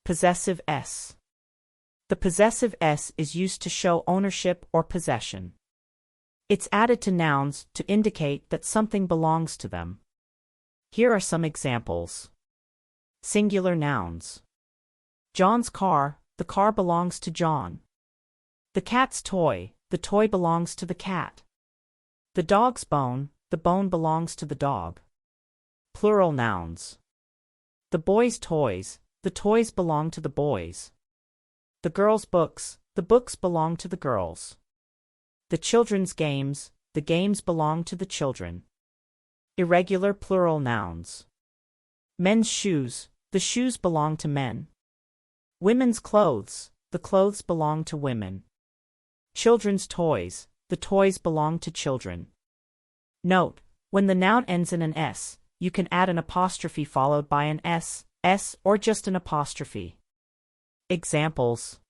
Possessive s. The possessive s is used to show ownership or possession. It's added to nouns to indicate that something belongs to them. Here are some examples. Singular nouns. John's car, the car belongs to John. The cat's toy, the toy belongs to the cat. The dog's bone, the bone belongs to the dog. Plural nouns. The boy's toys, the toys belong to the boys. The girl's books, the books belong to the girls. The children's games, the games belong to the children. Irregular plural nouns. Men's shoes, the shoes belong to men. Women's clothes, the clothes belong to women. Children's toys, the toys belong to children. Note, when the noun ends in an s, you can add an apostrophe followed by an s, or just an apostrophe. Examples.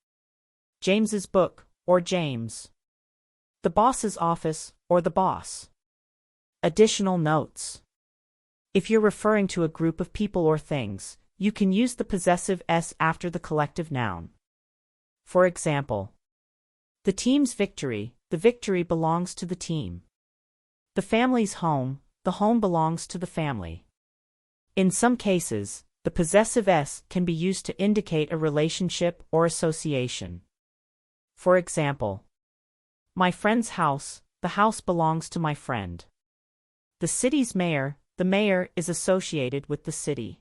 James's book, or James. The boss's office, or the boss. Additional notes. If you're referring to a group of people or things, you can use the possessive s after the collective noun. For example, the team's victory, the victory belongs to the team. The family's home, the home belongs to the family. In some cases, the possessive s can be used to indicate a relationship or association. For example, my friend's house, the house belongs to my friend. The city's mayor, the mayor is associated with the city.